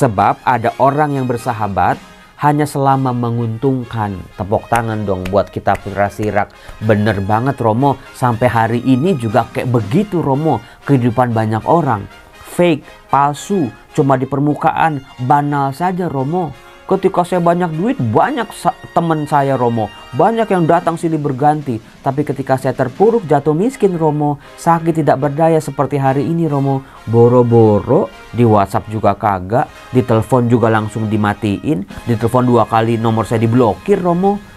Sebab ada orang yang bersahabat hanya selama menguntungkan. Tepuk tangan dong buat kita Putra Sirak. Bener banget Romo, sampai hari ini juga kayak begitu Romo. Kehidupan banyak orang fake, palsu, cuma di permukaan, banal saja Romo. Ketika saya banyak duit, banyak teman saya Romo, banyak yang datang sini berganti. Tapi ketika saya terpuruk jatuh miskin Romo, sakit tidak berdaya seperti hari ini Romo, boro-boro di WhatsApp juga kagak, di telepon juga langsung dimatiin, di telepon 2 kali nomor saya diblokir Romo.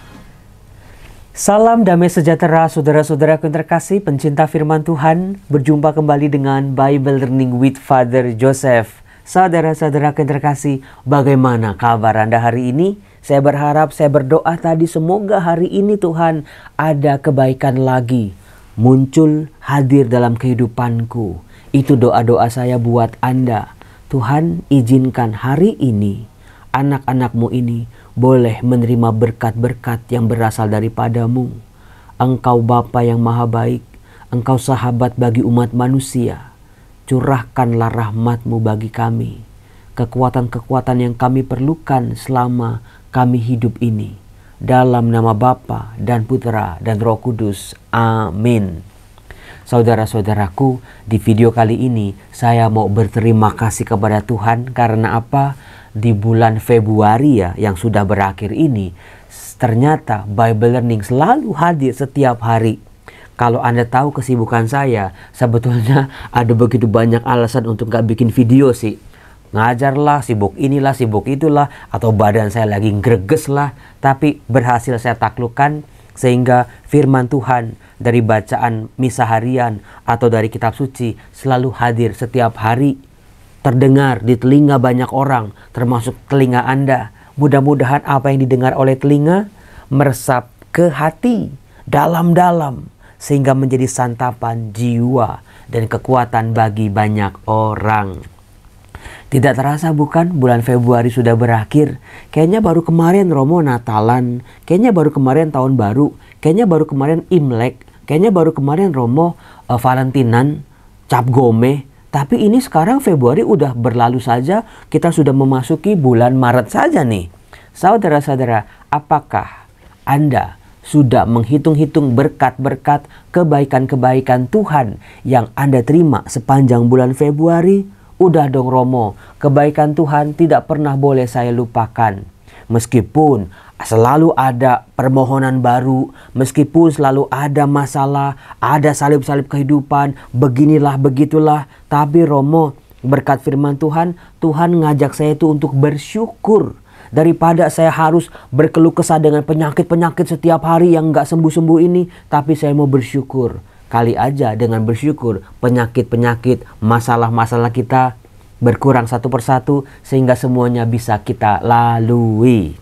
Salam damai sejahtera saudara-saudaraku yang terkasih, pencinta firman Tuhan. Berjumpa kembali dengan Bible Learning with Father Joseph. Saudara-saudaraku yang terkasih, bagaimana kabar Anda hari ini? Saya berharap, saya berdoa tadi semoga hari ini Tuhan ada kebaikan lagi muncul hadir dalam kehidupanku. Itu doa-doa saya buat Anda. Tuhan izinkan hari ini anak-anak-Mu ini boleh menerima berkat-berkat yang berasal daripadamu. Engkau Bapa yang maha baik, Engkau sahabat bagi umat manusia. Curahkanlah rahmat-Mu bagi kami, kekuatan-kekuatan yang kami perlukan selama kami hidup ini. Dalam nama Bapa dan Putra dan Roh Kudus. Amin. Saudara-saudaraku, di video kali ini saya mau berterima kasih kepada Tuhan. Karena apa? Di bulan Februari yang sudah berakhir ini, ternyata Bible Learning selalu hadir setiap hari. Kalau Anda tahu kesibukan saya, sebetulnya ada begitu banyak alasan untuk gak bikin video sih. Ngajar lah, sibuk inilah, sibuk itulah, atau badan saya lagi greges lah. Tapi berhasil saya taklukkan sehingga firman Tuhan dari bacaan misa harian atau dari kitab suci selalu hadir setiap hari. Terdengar di telinga banyak orang, termasuk telinga Anda. Mudah-mudahan apa yang didengar oleh telinga meresap ke hati dalam-dalam, sehingga menjadi santapan jiwa dan kekuatan bagi banyak orang. Tidak terasa bukan bulan Februari sudah berakhir. Kayaknya baru kemarin Romo Natalan, kayaknya baru kemarin tahun baru, kayaknya baru kemarin Imlek, kayaknya baru kemarin Romo Valentinan, Cap Gome. Tapi ini sekarang Februari udah berlalu saja, kita sudah memasuki bulan Maret saja nih. Saudara-saudara, apakah Anda sudah menghitung-hitung berkat-berkat, kebaikan-kebaikan Tuhan yang Anda terima sepanjang bulan Februari? Udah dong Romo, kebaikan Tuhan tidak pernah boleh saya lupakan. Meskipun selalu ada permohonan baru, meskipun selalu ada masalah, ada salib-salib kehidupan, beginilah begitulah. Tapi Romo, berkat firman Tuhan, Tuhan ngajak saya itu untuk bersyukur. Daripada saya harus berkeluh kesah dengan penyakit-penyakit setiap hari yang gak sembuh-sembuh ini. Tapi saya mau bersyukur. Kali aja dengan bersyukur penyakit-penyakit, masalah-masalah kita berkurang satu persatu. Sehingga semuanya bisa kita lalui.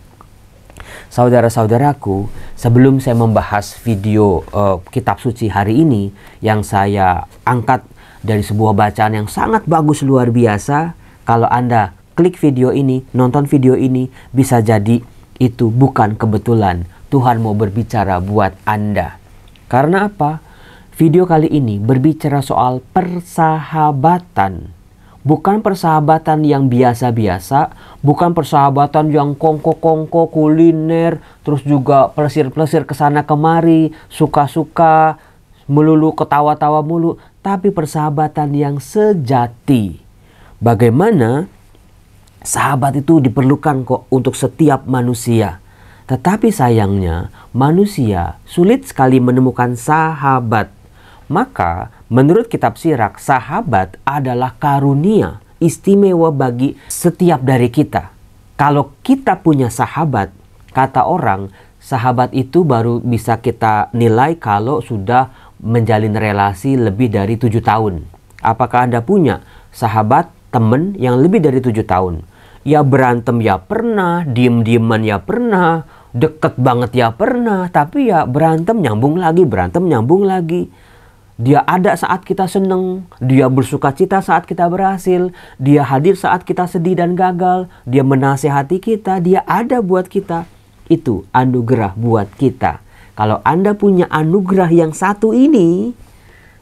Saudara-saudaraku, sebelum saya membahas video kitab suci hari ini yang saya angkat dari sebuah bacaan yang sangat bagus luar biasa. Kalau Anda klik video ini, nonton video ini, bisa jadi itu bukan kebetulan. Tuhan mau berbicara buat Anda. Karena apa? Video kali ini berbicara soal persahabatan. Bukan persahabatan yang biasa-biasa, bukan persahabatan yang kongko-kongko, kuliner, terus juga plesir-plesir kesana kemari, suka-suka, melulu ketawa-tawa mulu. Tapi persahabatan yang sejati. Bagaimana? Sahabat itu diperlukan kok untuk setiap manusia. Tetapi sayangnya manusia sulit sekali menemukan sahabat. Maka menurut kitab Sirak, sahabat adalah karunia istimewa bagi setiap dari kita. Kalau kita punya sahabat, kata orang, sahabat itu baru bisa kita nilai kalau sudah menjalin relasi lebih dari 7 tahun. Apakah Anda punya sahabat, teman yang lebih dari 7 tahun? Ya berantem ya pernah, diem-dieman ya pernah, deket banget ya pernah, tapi ya berantem nyambung lagi, berantem nyambung lagi. Dia ada saat kita seneng, dia bersuka cita saat kita berhasil, dia hadir saat kita sedih dan gagal, dia menasehati kita, dia ada buat kita. Itu anugerah buat kita. Kalau Anda punya anugerah yang satu ini,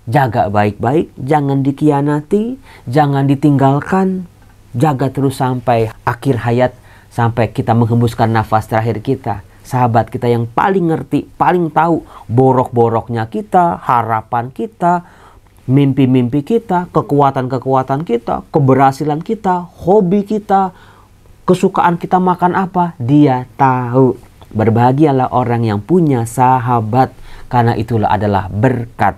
jaga baik-baik, jangan dikhianati, jangan ditinggalkan. jaga terus sampai akhir hayat, sampai kita menghembuskan nafas terakhir kita. Sahabat kita yang paling ngerti, paling tahu borok-boroknya kita, harapan kita, mimpi-mimpi kita, kekuatan-kekuatan kita, keberhasilan kita, hobi kita, kesukaan kita makan apa, dia tahu. Berbahagialah orang yang punya sahabat, karena itulah adalah berkat.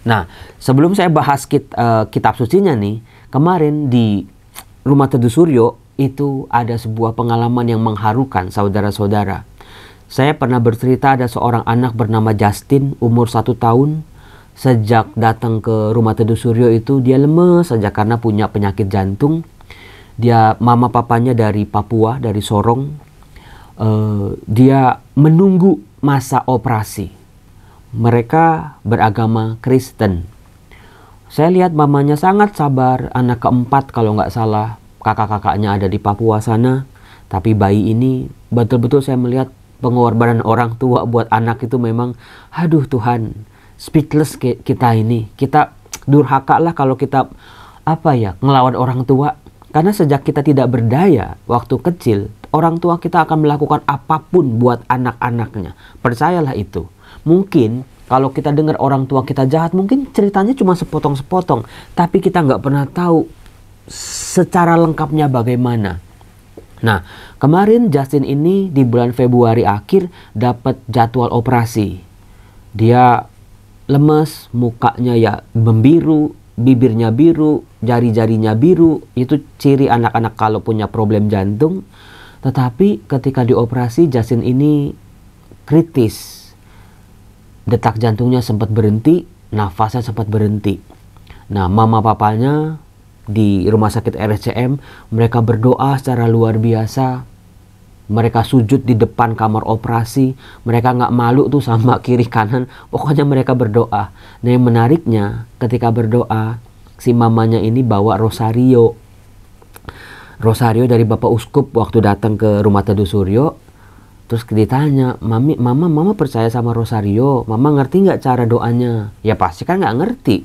Nah, sebelum saya bahas kitab sucinya nih, kemarin di Rumah Teduh Suryo itu ada sebuah pengalaman yang mengharukan, saudara-saudara. Saya pernah bercerita ada seorang anak bernama Justin, umur 1 tahun. Sejak datang ke Rumah Teduh Suryo itu dia lemes saja karena punya penyakit jantung. Dia mama papanya dari Papua, dari Sorong. Dia menunggu masa operasi. Mereka beragama Kristen. Saya lihat mamanya sangat sabar, anak keempat kalau nggak salah, kakak-kakaknya ada di Papua sana. Tapi bayi ini betul-betul saya melihat pengorbanan orang tua buat anak itu memang, aduh Tuhan, speechless kita ini. Kita durhaka lah kalau kita ngelawan orang tua. Karena sejak kita tidak berdaya waktu kecil, orang tua kita akan melakukan apapun buat anak-anaknya. Percayalah itu. Mungkin kalau kita dengar orang tua kita jahat, mungkin ceritanya cuma sepotong-sepotong. Tapi kita nggak pernah tahu secara lengkapnya bagaimana. Nah, kemarin Justin ini di bulan Februari akhir dapat jadwal operasi. Dia lemes, mukanya ya membiru, bibirnya biru, jari-jarinya biru. Itu ciri anak-anak kalau punya problem jantung. Tetapi ketika dioperasi, Justin ini kritis. Detak jantungnya sempat berhenti, nafasnya sempat berhenti. Nah, mama papanya di rumah sakit RSCM, mereka berdoa secara luar biasa. Mereka sujud di depan kamar operasi. Mereka nggak malu tuh sama kiri kanan. Pokoknya mereka berdoa. Nah, yang menariknya ketika berdoa, si mamanya ini bawa rosario. Rosario dari Bapak Uskup waktu datang ke Rumah Teduh Suryo. Terus ditanya, mama percaya sama rosario? Mama ngerti nggak cara doanya? Ya pasti kan nggak ngerti.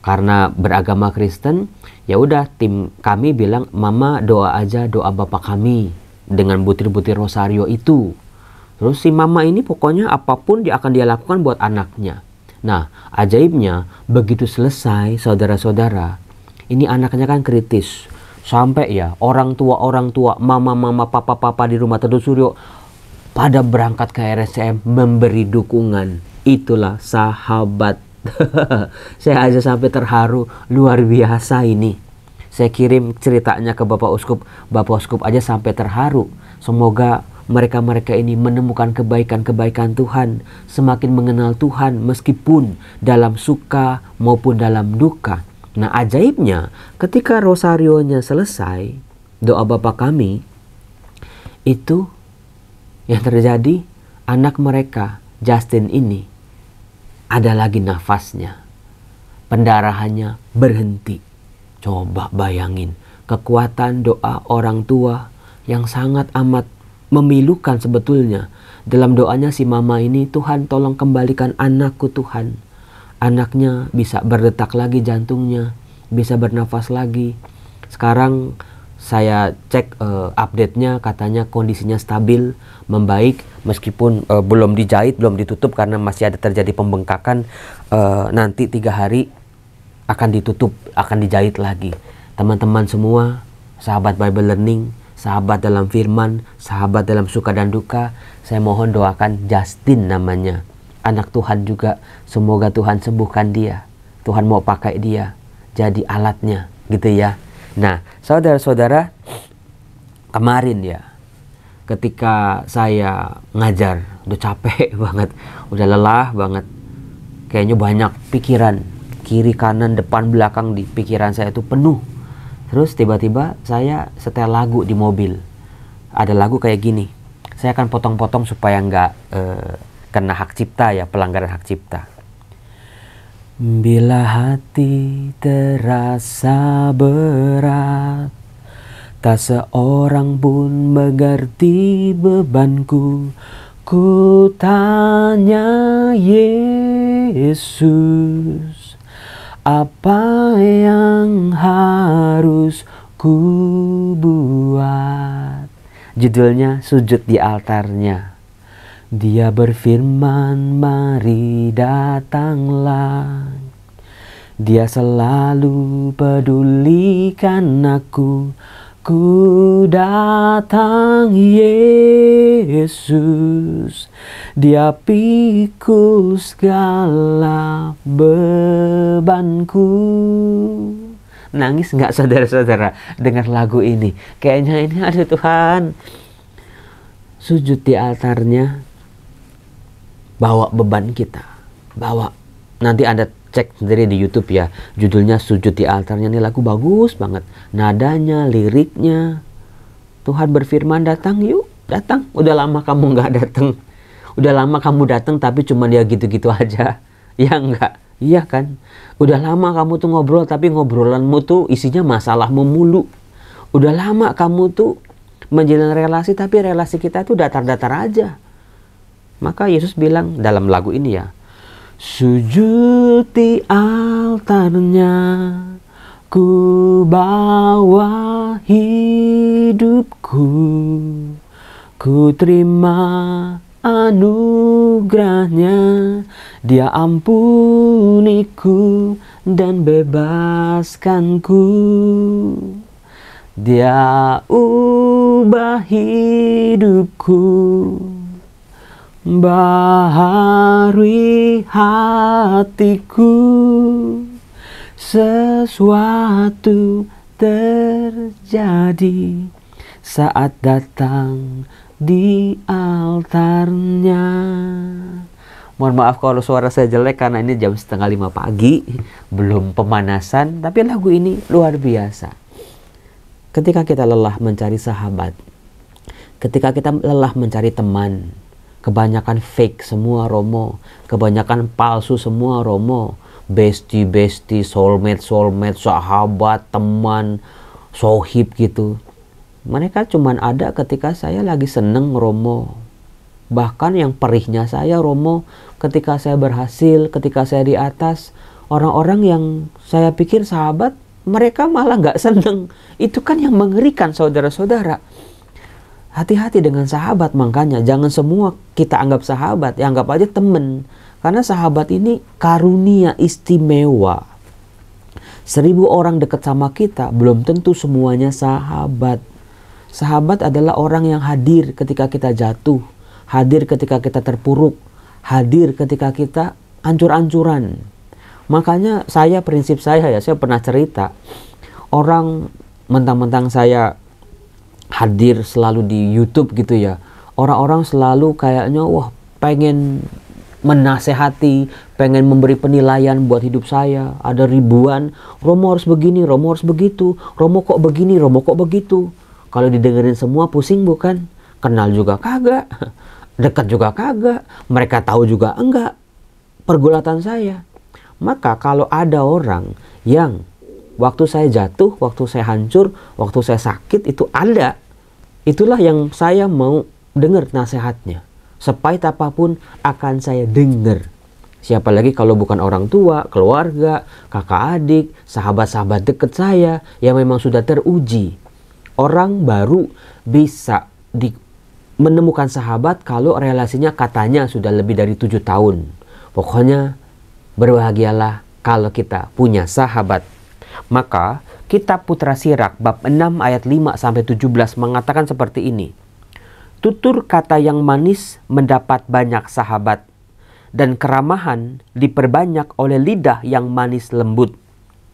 Karena beragama Kristen, ya udah tim kami bilang, mama doa aja doa Bapak kami dengan butir-butir rosario itu. Terus si mama ini pokoknya apapun akan dia lakukan buat anaknya. Nah, ajaibnya begitu selesai, saudara-saudara, ini anaknya kan kritis. Sampai ya orang tua, mama, papa di Rumah Teduh Suryo pada berangkat ke RSCM memberi dukungan. Itulah sahabat. Saya aja sampai terharu, luar biasa ini. Saya kirim ceritanya ke Bapak Uskup. Bapak Uskup aja sampai terharu. Semoga mereka-mereka ini menemukan kebaikan-kebaikan Tuhan, semakin mengenal Tuhan meskipun dalam suka maupun dalam duka. Nah, ajaibnya ketika rosarionya selesai, doa Bapa kami, itu yang terjadi, anak mereka, Justin ini, ada lagi nafasnya. Pendarahannya berhenti. Coba bayangin, kekuatan doa orang tua yang sangat amat memilukan sebetulnya. Dalam doanya si mama ini, Tuhan tolong kembalikan anakku Tuhan. Anaknya bisa berdetak lagi jantungnya, bisa bernafas lagi. Sekarang saya cek update-nya, katanya kondisinya stabil, membaik, meskipun belum dijahit, belum ditutup karena masih ada terjadi pembengkakan. Nanti 3 hari akan ditutup, akan dijahit lagi. Teman-teman semua, sahabat Bible Learning, sahabat dalam firman, sahabat dalam suka dan duka, saya mohon doakan Justin namanya. Anak Tuhan juga, semoga Tuhan sembuhkan dia. Tuhan mau pakai dia jadi alatnya, gitu ya. Nah, saudara-saudara, kemarin ya, ketika saya ngajar, udah capek banget, udah lelah banget. Kayaknya banyak pikiran, kiri, kanan, depan, belakang di pikiran saya itu penuh. Terus tiba-tiba saya setel lagu di mobil. Ada lagu kayak gini. Saya akan potong-potong supaya nggak kena hak cipta ya, pelanggaran hak cipta. Bila hati terasa berat, tak seorang pun mengerti bebanku. Ku tanya Yesus, apa yang harus ku buat. Judulnya Sujud di Altarnya. Dia berfirman, mari datanglah. Dia selalu pedulikan aku. Ku datang Yesus, Dia pikul segala bebanku. Nangis nggak saudara-saudara dengar lagu ini? Kayaknya ini, aduh Tuhan. Sujud di altarnya, bawa beban kita, bawa. Nanti Anda cek sendiri di YouTube ya, judulnya Sujud di Altarnya. Ini lagu bagus banget, nadanya, liriknya. Tuhan berfirman, datang yuk, datang. Udah lama kamu nggak datang, udah lama kamu datang tapi cuma dia gitu-gitu aja, ya enggak? Iya kan? Udah lama kamu tuh ngobrol tapi ngobrolanmu tuh isinya masalahmu mulu. Udah lama kamu tuh menjalin relasi tapi relasi kita tuh datar-datar aja. Maka Yesus bilang dalam lagu ini ya, sujud di altarnya, ku bawa hidupku, ku terima anugerahnya. Dia ampuniku dan bebaskanku. Dia ubah hidupku, baharui hatiku. Sesuatu terjadi saat datang di altarnya. Mohon maaf kalau suara saya jelek karena ini jam 4:30 pagi, belum pemanasan, tapi lagu ini luar biasa. Ketika kita lelah mencari sahabat, ketika kita lelah mencari teman, kebanyakan fake semua Romo, kebanyakan palsu semua Romo, bestie, soulmate, sahabat, teman, sohib gitu. Mereka cuman ada ketika saya lagi seneng Romo. Bahkan yang perihnya saya Romo, ketika saya berhasil, ketika saya di atas, orang-orang yang saya pikir sahabat, mereka malah nggak seneng. Itu kan yang mengerikan saudara-saudara. Hati-hati dengan sahabat, makanya jangan semua kita anggap sahabat, ya anggap aja temen. Karena sahabat ini karunia istimewa. 1000 orang dekat sama kita, belum tentu semuanya sahabat. Sahabat adalah orang yang hadir ketika kita jatuh, hadir ketika kita terpuruk, hadir ketika kita ancur-ancuran. Makanya prinsip saya pernah cerita, orang mentang-mentang saya hadir selalu di YouTube gitu ya, orang-orang selalu kayaknya wah pengen menasehati, pengen memberi penilaian buat hidup saya. Ada ribuan, Romo harus begini, Romo harus begitu, Romo kok begini, Romo kok begitu. Kalau didengerin semua pusing bukan? Kenal juga kagak, dekat juga kagak, mereka tahu juga enggak pergulatan saya. Maka kalau ada orang yang waktu saya jatuh, waktu saya hancur, waktu saya sakit itu ada, itulah yang saya mau dengar nasihatnya. Sepahit apapun akan saya dengar. Siapa lagi kalau bukan orang tua, keluarga, kakak adik, sahabat-sahabat dekat saya yang memang sudah teruji. Orang baru bisa menemukan sahabat kalau relasinya katanya sudah lebih dari 7 tahun. Pokoknya berbahagialah kalau kita punya sahabat. Maka kitab Putra Sirak bab 6 ayat 5-17 mengatakan seperti ini. Tutur kata yang manis mendapat banyak sahabat, dan keramahan diperbanyak oleh lidah yang manis lembut.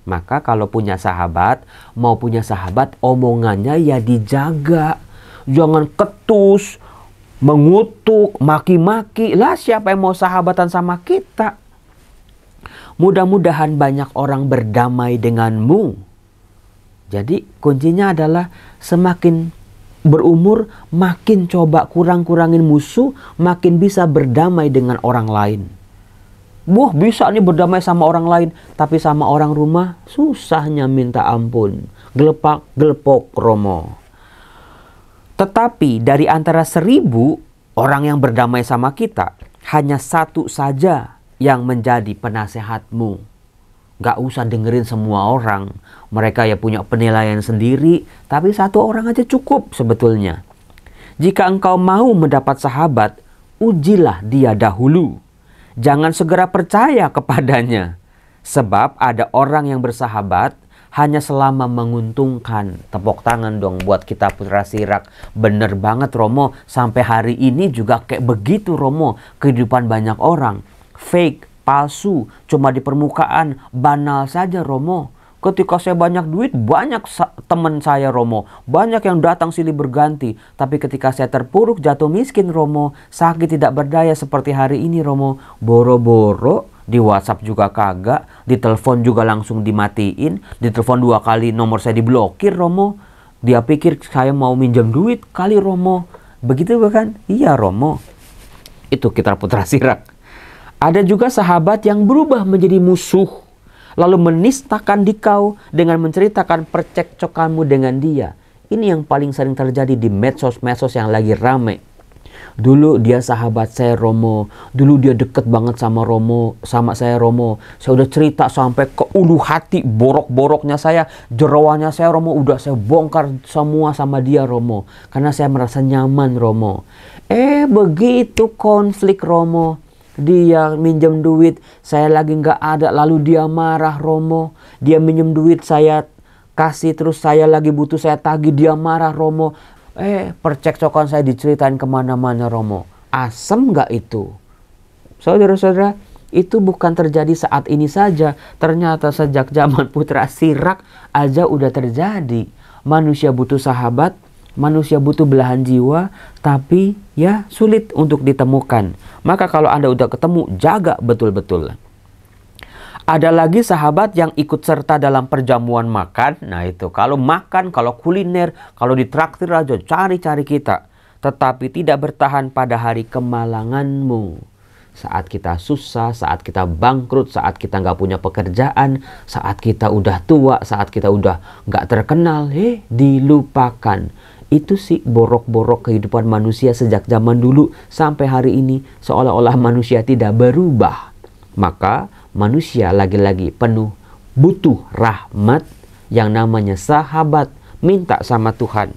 Maka kalau punya sahabat, mau punya sahabat, omongannya ya dijaga. Jangan ketus, mengutuk, maki-maki. Lah siapa yang mau sahabatan sama kita? Mudah-mudahan banyak orang berdamai denganmu. Jadi kuncinya adalah semakin berumur, makin coba kurang-kurangin musuh, makin bisa berdamai dengan orang lain. Wah bisa nih berdamai sama orang lain, tapi sama orang rumah susahnya minta ampun. Gelepak-gelepok Romo. Tetapi dari antara 1000 orang yang berdamai sama kita, hanya 1 saja yang menjadi penasehatmu. Gak usah dengerin semua orang. Mereka ya punya penilaian sendiri, tapi satu orang aja cukup sebetulnya. Jika engkau mau mendapat sahabat, ujilah dia dahulu. Jangan segera percaya kepadanya. Sebab ada orang yang bersahabat hanya selama menguntungkan. Tepuk tangan dong buat kita Putra Sirak. Bener banget Romo, sampai hari ini juga kayak begitu Romo. Kehidupan banyak orang fake, palsu, cuma di permukaan, banal saja Romo. Ketika saya banyak duit, banyak teman saya Romo. Banyak yang datang silih berganti. Tapi ketika saya terpuruk, jatuh miskin Romo, sakit tidak berdaya seperti hari ini Romo, boro-boro di WhatsApp juga kagak, di telepon juga langsung dimatiin, di telepon 2 kali nomor saya diblokir Romo. Dia pikir saya mau minjem duit kali Romo. Begitu bukan? Iya Romo. Itu kita Putra Sirak. Ada juga sahabat yang berubah menjadi musuh, lalu menistakan dikau dengan menceritakan percekcokanmu dengan dia. Ini yang paling sering terjadi di medsos-medsos yang lagi rame. Dulu dia sahabat saya Romo, dulu dia deket banget sama saya Romo. Saya udah cerita sampai ke ulu hati, borok-boroknya saya, jeroannya saya Romo, udah saya bongkar semua sama dia Romo. Karena saya merasa nyaman Romo. Begitu konflik Romo. Dia minjem duit, saya lagi nggak ada, lalu dia marah Romo. Dia minjem duit, saya kasih, terus saya lagi butuh, saya tagih, dia marah Romo. Percekcokan saya diceritain kemana-mana Romo. Asem nggak itu? Saudara-saudara, itu bukan terjadi saat ini saja. Ternyata sejak zaman Putra Sirak aja udah terjadi. Manusia butuh sahabat, manusia butuh belahan jiwa, tapi ya sulit untuk ditemukan. Maka kalau Anda udah ketemu, jaga betul-betul. Ada lagi sahabat yang ikut serta dalam perjamuan makan. Nah itu, kalau makan, kalau kuliner, kalau ditraktir aja, cari-cari kita. Tetapi tidak bertahan pada hari kemalanganmu. Saat kita susah, saat kita bangkrut, saat kita nggak punya pekerjaan, saat kita udah tua, saat kita udah nggak terkenal, dilupakan. Itu sih borok-borok kehidupan manusia sejak zaman dulu sampai hari ini, seolah-olah manusia tidak berubah. Maka manusia lagi-lagi penuh butuh rahmat yang namanya sahabat. Minta sama Tuhan.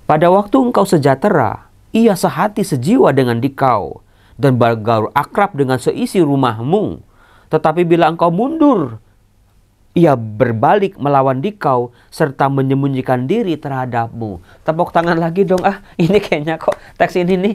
Pada waktu engkau sejahtera, ia sehati sejiwa dengan dikau dan bergaul akrab dengan seisi rumahmu. Tetapi bila engkau mundur, ia berbalik melawan dikau serta menyembunyikan diri terhadapmu. Tepuk tangan lagi dong. Ini kayaknya kok teks ini nih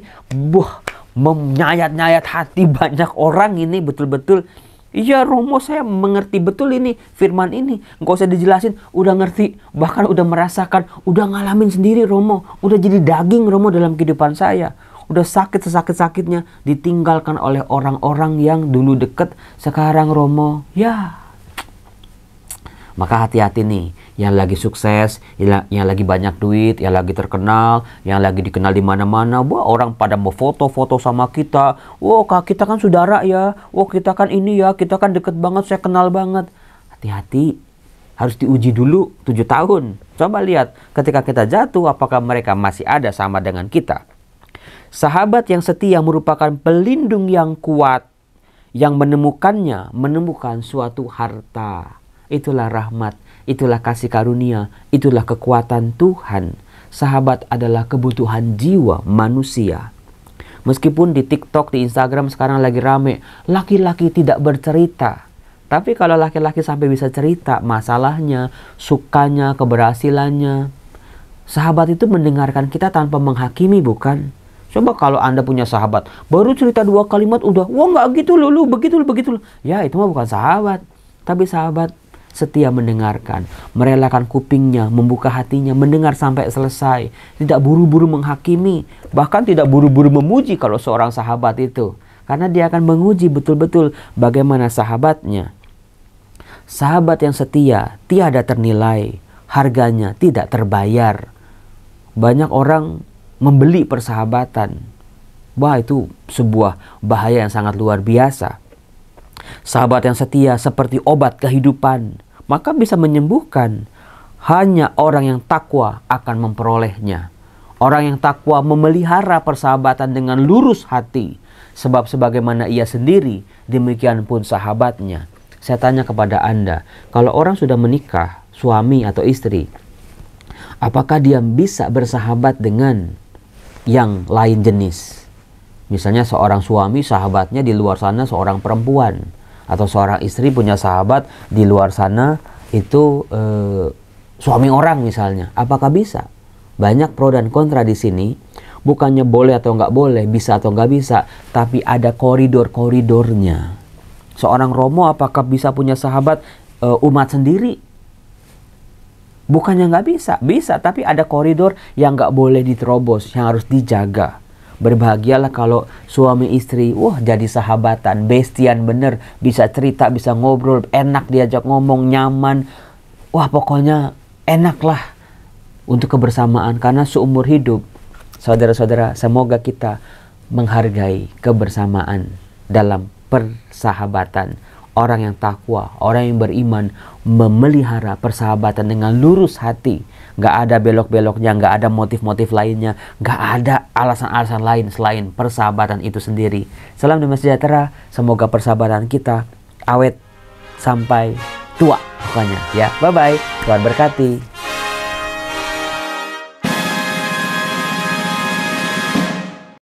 menyayat-nyayat hati banyak orang ini betul-betul. Iya Romo, saya mengerti betul ini firman ini. Nggak usah dijelasin, udah ngerti. Bahkan udah merasakan, udah ngalamin sendiri Romo. Udah jadi daging Romo dalam kehidupan saya. Udah sakit sesakit-sakitnya ditinggalkan oleh orang-orang yang dulu deket. Sekarang Romo, ya. Maka hati-hati nih, yang lagi sukses, yang lagi banyak duit, yang lagi terkenal, yang lagi dikenal di mana-mana. Wah, orang pada mau foto-foto sama kita. Wah, kita kan saudara ya. Wah, kita kan ini ya, kita kan deket banget, saya kenal banget. Hati-hati, harus diuji dulu 7 tahun. Coba lihat, ketika kita jatuh, apakah mereka masih ada sama dengan kita. Sahabat yang setia merupakan pelindung yang kuat, yang menemukan suatu harta. Itulah rahmat, itulah kasih karunia, itulah kekuatan Tuhan. Sahabat adalah kebutuhan jiwa manusia. Meskipun di TikTok, di Instagram sekarang lagi rame, laki-laki tidak bercerita. Tapi kalau laki-laki sampai bisa cerita masalahnya, sukanya, keberhasilannya. Sahabat itu mendengarkan kita tanpa menghakimi, bukan? Coba kalau Anda punya sahabat, baru cerita 2 kalimat udah, wah nggak gitu lu begitu. Ya itu mah bukan sahabat. Tapi sahabat setia mendengarkan, merelakan kupingnya, membuka hatinya, mendengar sampai selesai. Tidak buru-buru menghakimi, bahkan tidak buru-buru memuji kalau seorang sahabat itu. Karena dia akan menguji betul-betul bagaimana sahabatnya. Sahabat yang setia tiada ternilai, harganya tidak terbayar. Banyak orang membeli persahabatan. Wah, itu sebuah bahaya yang sangat luar biasa. Sahabat yang setia seperti obat kehidupan, maka bisa menyembuhkan. Hanya orang yang takwa akan memperolehnya. Orang yang takwa memelihara persahabatan dengan lurus hati. Sebab sebagaimana ia sendiri, demikian pun sahabatnya. Saya tanya kepada Anda, kalau orang sudah menikah, suami atau istri, apakah dia bisa bersahabat dengan yang lain jenis? Misalnya seorang suami sahabatnya di luar sana seorang perempuan, atau seorang istri punya sahabat di luar sana itu suami orang misalnya. Apakah bisa? Banyak pro dan kontra di sini. Bukannya boleh atau nggak boleh, bisa atau nggak bisa, tapi ada koridor-koridornya. Seorang Romo apakah bisa punya sahabat umat sendiri? Bukannya nggak bisa, bisa, tapi ada koridor yang nggak boleh diterobos, yang harus dijaga. Berbahagialah kalau suami istri, wah jadi sahabatan, bestian bener, bisa cerita, bisa ngobrol, enak diajak ngomong, nyaman. Wah pokoknya enak lah untuk kebersamaan, karena seumur hidup, saudara-saudara, semoga kita menghargai kebersamaan dalam persahabatan. Orang yang takwa, orang yang beriman, memelihara persahabatan dengan lurus hati. Gak ada belok-beloknya, gak ada motif-motif lainnya, gak ada alasan-alasan lain selain persahabatan itu sendiri. Salam damai sejahtera, semoga persahabatan kita awet sampai tua pokoknya ya. Bye-bye, Tuhan berkati.